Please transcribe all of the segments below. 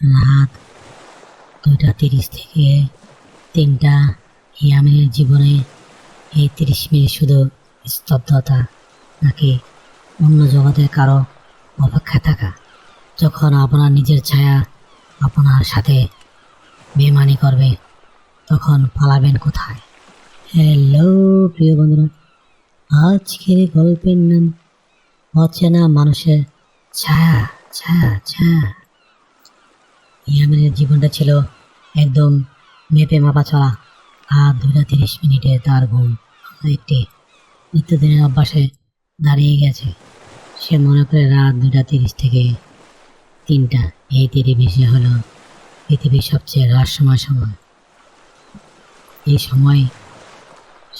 রাত 2:30 থেকে 3টা। ইয়ামিনের জীবনে এই 30 মিনিট শুধু স্তব্ধতা, নাকি অন্য জগতের কারো অপেক্ষায় থাকা? যখন আপনার নিজের ছায়া আপনার সাথে বেমানি করবে, তখন পালাবেন কোথায়? হ্যালো প্রিয় বন্ধুরা, আজকের গল্পের নাম অচেনা মানুষের ছায়া। ছায়া ছায়া। ইয়ামিনের জীবনটা ছিল একদম মেপে মাপা চলা। আর 2:30 তার ঘুম একটি নিত্যদিনের অভ্যাসে দাঁড়িয়ে গেছে। সে মনে করে রাত 2:30 থেকে 3টা এই 30 হলো পৃথিবীর সবচেয়ে রহস্যময় সময়। এই সময়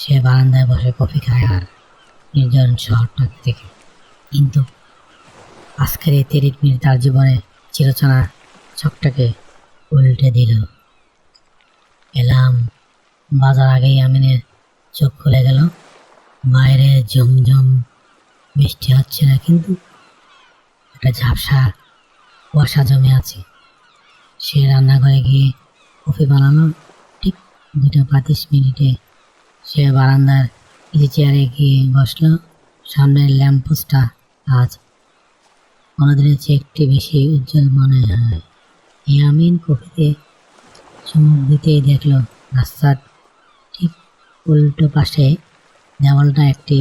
সে বারান্দায় বসে কফি খায় আর নির্জন শহরটা দেখে। কিন্তু আজকের এই 30 মিনিট তার জীবনে চিরচেনা চোখটাকে উল্টে দিল। এলাম বাজার আগেই আমিনের চোখ খুলে গেল। বাইরে ঝমঝম বৃষ্টি হচ্ছে না, কিন্তু একটা ঝাপসা কুয়াশা জমে আছে। সে রান্নাঘরে গিয়ে কফি বানানো। ঠিক 2:35 সে বারান্দার ইজি চেয়ারে গিয়ে বসলো। সামনের ল্যাম্পপোস্টটা আজ কোনোদিনের চেয়ে একটু বেশি উজ্জ্বল মনে হয়। ইয়ামিন কফিতে চুমুক দিতেই দেখলো রাস্তার ঠিক উল্টো পাশে দেওয়ালটা একটি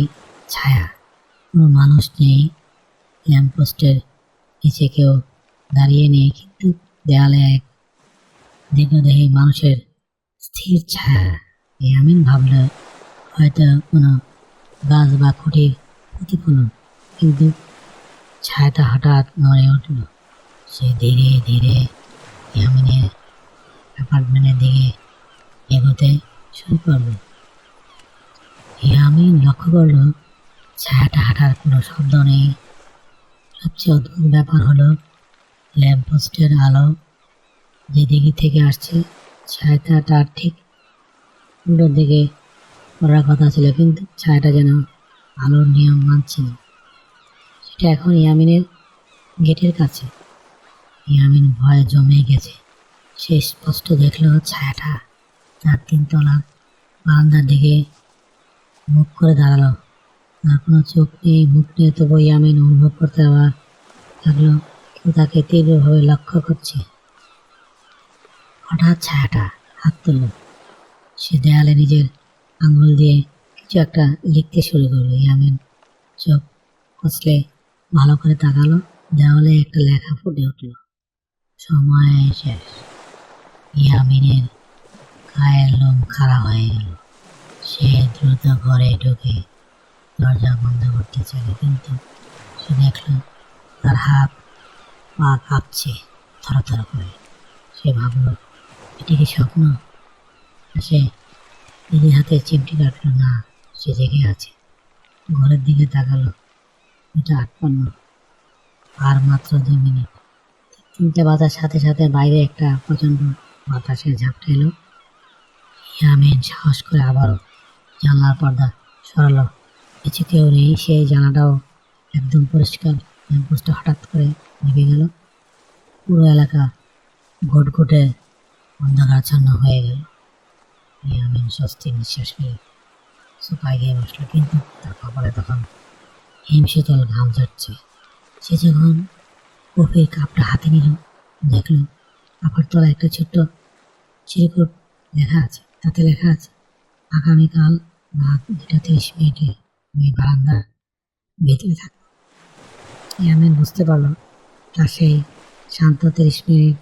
ছায়া। কোনো মানুষ নেই, ল্যাম্পপোস্টের নিচে কেউ দাঁড়িয়ে নেই, কিন্তু দেয়ালে এক দীর্ঘদেহী মানুষের স্থির ছায়া। ইয়ামিন ভাবল হয়তো কোনো গাছ বা খুঁটির প্রতিফলন, কিন্তু ছায়াটা হঠাৎ নড়ে উঠল। সে ধীরে ধীরে ইয়ামিনের অ্যাপার্টমেন্টের দিকে এগোতে শুরু করল। ইয়ামিন লক্ষ্য করল ছায়াটা হাঁটার কোনো শব্দ নেই। সবচেয়ে অদ্ভুত ব্যাপার হলো ল্যাম্পপোস্টের আলো যেদিকে থেকে আসছে, ছায়াটা তার ঠিক উল্টোর দিকে করার কথা ছিল, কিন্তু ছায়াটা যেন আলোর নিয়ম মানছে না। সেটা এখন ইয়ামিনের গেটের কাছে। ইয়ামিন ভয়ে জমে গেছে। সে স্পষ্ট দেখল ছায়াটা তার 3তলার বারান্দার দিকে মুখ করে দাঁড়ালো। তার কোনো চোখ নেই, মুখ নেই, তবু ইয়ামিন অনুভব করতে লাগলো কেউ তাকে তীব্রভাবে লক্ষ্য করছে। হঠাৎ ছায়াটা হাত তুলল। সে দেয়ালে নিজের আঙুল দিয়ে কিছু একটা লিখতে শুরু করলো। ইয়ামিন চোখ কষলে ভালো করে তাকালো। দেওয়ালে একটা লেখা ফুটে উঠল, সময় শেষ। ইয়ামিনের গায়ের লোম খাড়া হয়ে গেল। সে দ্রুত ঘরে ঢুকে দরজা বন্ধ করতে চাইল, কিন্তু সে দেখল তার হাত পা কাঁপছে থরথর করে। সে ভাবল এটি কি স্বপ্ন? সে নিজের হাতে চিমটি কাটল। না, সে জেগে আছে। ঘরের দিকে তাকালো। 2:58, আর মাত্র 2 মিনিট। 3টে বাজার সাথে সাথে বাইরে একটা প্রচন্ড বাতাসের ঝাপটা এলো। ইয়ামিন সাহস করে আবারও জানলার পর্দা সরালো। কিছু কেউ নেই, সেই জানাটাও একদম পরিষ্কার। ল্যাম্পপোস্টটা হঠাৎ করে নিভে গেল। পুরো এলাকা ঘুটঘুটে অন্ধকারাচ্ছন্ন হয়ে গেল। ইয়ামিন স্বস্তির নিঃশ্বাস ফেলে সোফায় গিয়ে বসলো, কিন্তু তার কপালে তখন হিমশীতল ঘাম ঝরছে। সে যখন কফির কাপটা হাতে নিল, দেখল কাপড় তলা একটা ছোট্ট চিরকুট লেখা আছে। তাতে লেখা আছে, আগামীকাল রাত 2:30 আমি বারান্দার ভেতরে থাকবো। ইয়ামিন বুঝতে পারল তার সেই শান্ত 30 মিনিট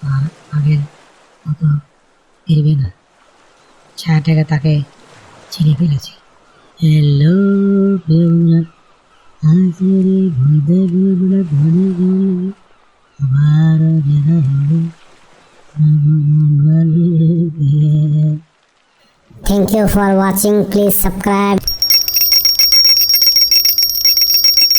আর আগের মতো ফিরবে না। ছায়াটাকে তাকে চিনে ফেলেছে। হ্যালো বন্ধুরা, আজকের এই ভূতে গুলো ধরে গেল আবার দেখা হবে। Thank you for watching. Please subscribe.